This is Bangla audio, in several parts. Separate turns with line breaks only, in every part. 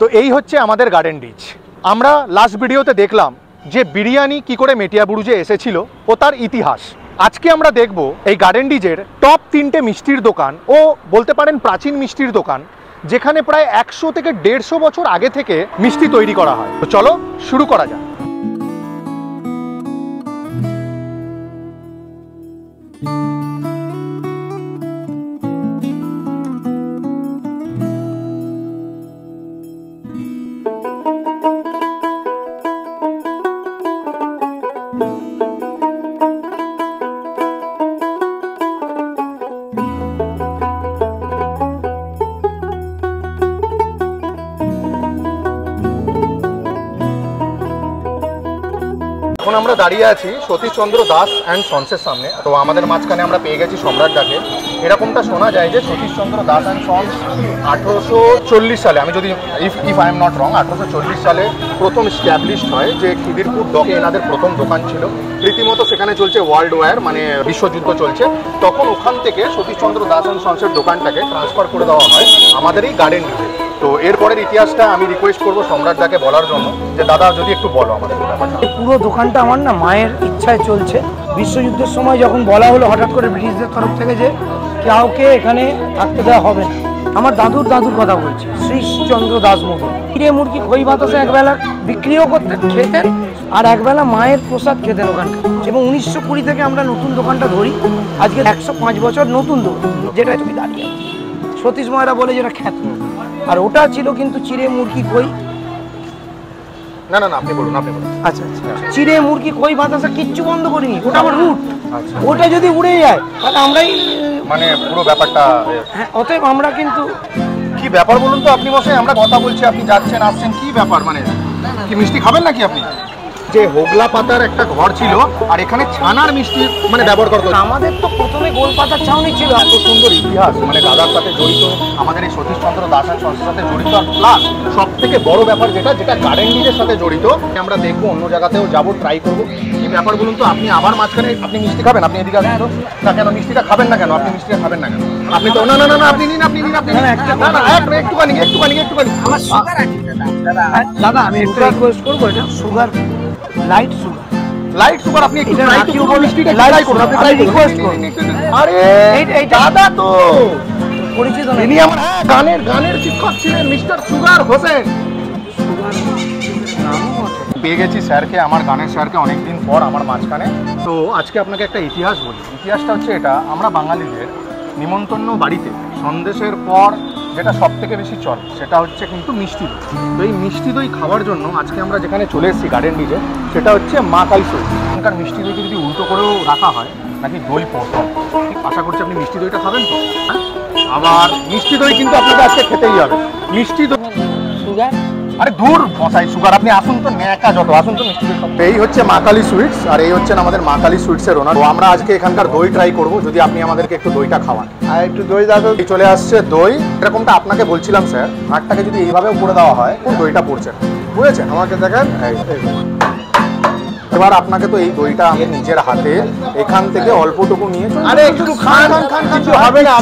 তো এই হচ্ছে আমাদের গার্ডেন ডিচ। আমরা লাস্ট ভিডিওতে দেখলাম যে বিরিয়ানি কি করে মেটিয়াবুরুজে এসেছিল ও তার ইতিহাস। আজকে আমরা দেখব এই গার্ডেন ডিজের টপ 3টে মিষ্টির দোকান ও বলতে পারেন প্রাচীন মিষ্টির দোকান, যেখানে প্রায় 100 থেকে 150 বছর আগে থেকে মিষ্টি তৈরি করা হয়। তো চলো শুরু করা যাক। এখন আমরা দাঁড়িয়ে আছি সতীশচন্দ্র দাস অ্যান্ড সন্সের সামনে। তো আমাদের মাঝখানে আমরা পেয়ে গেছি সম্রাটদাকে। এরকমটা শোনা যায় যে সতীশচন্দ্র দাস অ্যান্ড সন্স 1840 সালে, আমি যদি if I am not wrong, 1840 সালে প্রথম স্ট্যাবলিশড হয়, যে খিদিরপুর ডকে এনাদের প্রথম দোকান ছিল। রীতিমতো সেখানে চলছে ওয়ার্ল্ড ওয়ার, মানে বিশ্বযুদ্ধ চলছে। তখন ওখান থেকে সতীশচন্দ্র দাস অ্যান্ড সন্সের দোকানটাকে ট্রান্সফার করে দেওয়া হয় আমাদের এই গার্ডেন ডিজে। তো এরপরের ইতিহাসটা আমি রিকোয়েস্ট করবো সম্রাটদাকে বলার জন্য, যে দাদা যদি একটু বলো আমাদের ব্যাপারটা।
পুরো দোকানটা আমার না মায়ের ইচ্ছায় চলছে। বিশ্বযুদ্ধের সময় যখন বলা হলো হঠাৎ করে ব্রিটিশদের তরফ থেকে যে কাউকে এখানে থাকতে দেওয়া হবে না, আমার দাদুর কথা বলছি, শ্রীশচন্দ্র দাস মতো চিড়ে মুরগি খই বাতাসে একবেলা বিক্রিও করতেন, খেতেন, আর একবেলা মায়ের প্রসাদ খেতেন ওখানকার। এবং 1920 থেকে আমরা নতুন দোকানটা ধরি, আজকে 105 বছর নতুন দোকান, যেটা তুমি দাঁড়িয়ে সতীশ ময়রা বলে যেটা খ্যাত। আর ওটা ছিল কিন্তু চিড়ে মুরগি খই,
না না না আপনি বলুন, আপনি বলুন।
আচ্ছা আচ্ছা, চিড়ে মুরগি খই বাতাসা কিচ্ছু বন্ধ করিনি, ওটা আমার রুট। আচ্ছা, ওটা যদি উড়ে যায় তাহলে আমরাই
মানে পুরো ব্যাপারটা।
হ্যাঁ, অতএব আমরা কিন্তু
কি ব্যাপার বলুন তো আপনি মশাই, আমরা কথা বলছি, আপনি যাচ্ছেন আসছেন, কি ব্যাপার? মানে কি মিষ্টি খাবেন নাকি আপনি? যে হোগলা পাতার একটা ঘর ছিল আর এখানে ছানার মিষ্টি মানে ব্যবহার করতো।
আমাদের তো প্রথমে গোল পাতার ছাউনি ছিল।
এত সুন্দর ইতিহাস, মানে দাদার সাথে জড়িত, আমাদের এই সতীশচন্দ্র দাস অ্যান্ড সন্সের সাথে জড়িত। আর প্লাস সব থেকে বড় ব্যাপার যেটা গার্ডেন ডিজের সাথে জড়িত, আমরা দেখবো, অন্য জায়গাতেও যাবো, ট্রাই করবো। কি ব্যাপার বলুন তো, আপনি আবার মাঝখানে আপনি মিষ্টি খাবেন? আপনি এদিকে আসেন তো। না কেন মিষ্টিটা খাবেন না কেন? আপনি মিষ্টিটা খাবেন না কেন? আপনি তো না না না আপনি নিন, আপনি নিন, আপনি একটুখানি
দাদা আমি একটু রিকোয়েস্ট করবো, এটা সুগার লাইট সুগার আপনি একটু ট্রাই করুন, মিষ্টিটা ট্রাই করুন, আপনি ট্রাই রিকোয়েস্ট করুন। আরে এই দাদা তো পরিচিত না, ইনি আমার গানের শিক্ষক ছিলেন, মিস্টার সুগার হোসেন। পেয়ে গেছি স্যারকে, আমার গানের স্যারকে অনেকদিন পর আমার মাঝখানে। তো আজকে আপনাকে একটা ইতিহাস বলি। ইতিহাসটা হচ্ছে এটা, আমরা বাঙালিদের নিমন্ত্রণ বাড়িতে সন্দেশের পর যেটা সব থেকে বেশি চলে সেটা হচ্ছে কিন্তু মিষ্টি দই। তো এই মিষ্টি দই খাওয়ার জন্য আজকে আমরা যেখানে চলে এসেছি গার্ডেন ডিজে, সেটা হচ্ছে মা কালী সুইট। এখানকার মিষ্টি দইকে যদি উল্টো করেও রাখা হয় নাকি দই প্রথম। আশা করছি আপনি মিষ্টি দইটা খাবেন তো। আবার মিষ্টি দই কিন্তু আপনাকে আজকে খেতেই হবে। মিষ্টি দই সুগার, আরে দূর মশাই সুগার, আপনি আসুন তো, ন্যাকা যত, আসুন তো মিষ্টি দই। এই হচ্ছে মা কালী সুইটস, আর এই হচ্ছেন আমাদের মা কালী সুইটসের ওনার। তো আমরা আজকে এখানকার দই ট্রাই করবো, যদি আপনি আমাদেরকে একটু দইটা খাওয়ান। আর একটু দই দাদা চলে আসছে দই। এরকমটা আপনাকে বলছিলাম স্যার, হাটটাকে যদি এইভাবেও করে দেওয়া হয়, কোন দইটা পড়ছে বুঝেছেন? আমাকে দেখেন, এবার আপনাকে তো এই দইটা আমি নিজের হাতে এখান থেকে অল্পটুকু নিয়ে, আরে একটু খান, কিছু হবে না,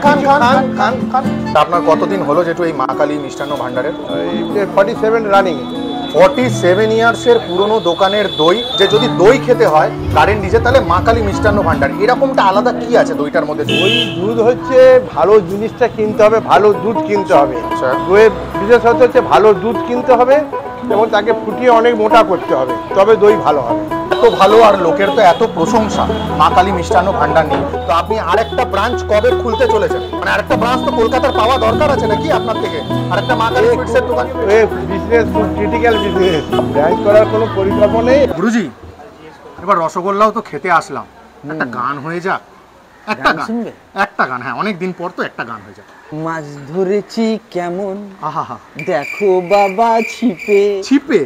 খান। আপনার কতদিন হলো যেটু এই মা কালী মিষ্টান্ন ভান্ডারের?
47 রানিং।
47 ইয়ার্সের পুরনো দোকানের দই, যে যদি দই খেতে হয় গার্ডেন ডিজে, তাহলে মা কালী মিষ্টান্ন ভান্ডার। এরকমটা আলাদা কি আছে দইটার মধ্যে?
দই দুধ হচ্ছে ভালো জিনিসটা কিনতে হবে, ভালো দুধ কিনতে হবে। দইয়ের বিশেষত হচ্ছে ভালো দুধ কিনতে হবে এবং তাকে ফুটিয়ে অনেক মোটা করতে হবে, তবে দই ভালো হবে।
এত ভালো আর লোকের তো এত প্রশংসা মা কালী মিষ্টান্ন ভান্ডার নিয়ে। তো আপনি আরেকটা ব্রাঞ্চ কবে খুলতে চলেছেন? মানে আরেকটা ব্রাঞ্চ তো কলকাতার পাওয়া দরকার আছে নাকি আপনার থেকে? আরেকটা মা কালী সুইটসের দোকান,
বিজনেস ক্রিটিক্যাল বিজনেস, ব্রাঞ্চ করার কোনো পরিকল্পনা নেই।
গুরুজি এবার রসগোল্লাও তো খেতে আসলাম, একটা গান হয়ে যাক। একটা গান, হ্যাঁ অনেক দিন পর তো একটা গান হয়ে যাক।
মাছ ধরেছি কেমন
আহা,
দেখো বাবা ছিপে।
ছিপে?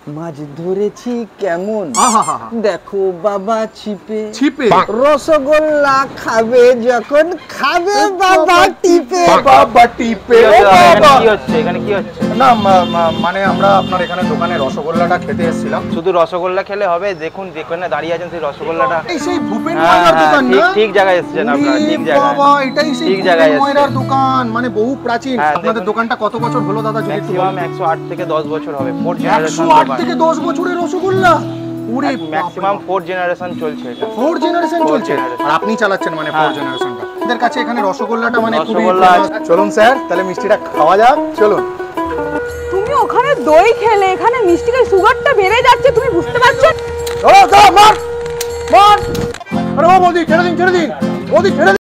মাছ ধরেছি কেমন
আহা
দেখো বাবা ছিপে
ছিপে
রসগোল্লা খাবে যখন খাবে বাবা টিপে
বাবা টিপে ও
এখানে
বাবা
কি হচ্ছে এখানে কি হচ্ছে?
না মানে আমরা আপনার এখানে দোকানে রসগোল্লাটা খেতে এসেছিলাম।
শুধু রসগোল্লা খেলে হবে? দেখুন যেখানে দাঁড়িয়ে আছেন সেই রসগোল্লাটা।
এই সেই ভূপেন
হ্যাঁ,
ময়রার
হ্যাঁ,
দোকান
ঠিক
না?
ঠিক জায়গায় এসেছেন আপনারা, ঠিক
ওরে
জায়গায়।
বাবা, এটাই সেই
ঠিক
ভূপেন
জায়গায় এসেছেন।
ময়রার দোকান, মানে বহু প্রাচীন।
হ্যাঁ,
আপনাদের
দেখুন।
দোকানটা কত বছর হলো দাদা? যদি একটু
ম্যাক্সিমাম
বলেন।
108 থেকে 10 বছর হবে, 4 জেনারেশন
108 থেকে 10 বছরের রসগোল্লা। ওরে
ম্যাক্সিমাম 4 জেনারেশন চলছে এটা।
4 জেনারেশন
Four
চলছে,
generation।
আর আপনি চালাচ্ছেন মানে 4
হ্যাঁ।
জেনারেশনটা। আমাদের কাছে এখানে রসগোল্লাটা মানে খুবই
রসগোল্লা
famous। চলুন স্যার, তাহলে মিষ্টিটা খাওয়া যাক, চলুন।
তুমি ওখানে দই খেলে এখানে মিষ্টির সুগারটা বেড়ে যাচ্ছে, তুমি বুঝতে পারছো?
ও দাও মার মার, আরে ও বৌদি ছেড়ে দিন, বৌদি ছেড়ে দিন।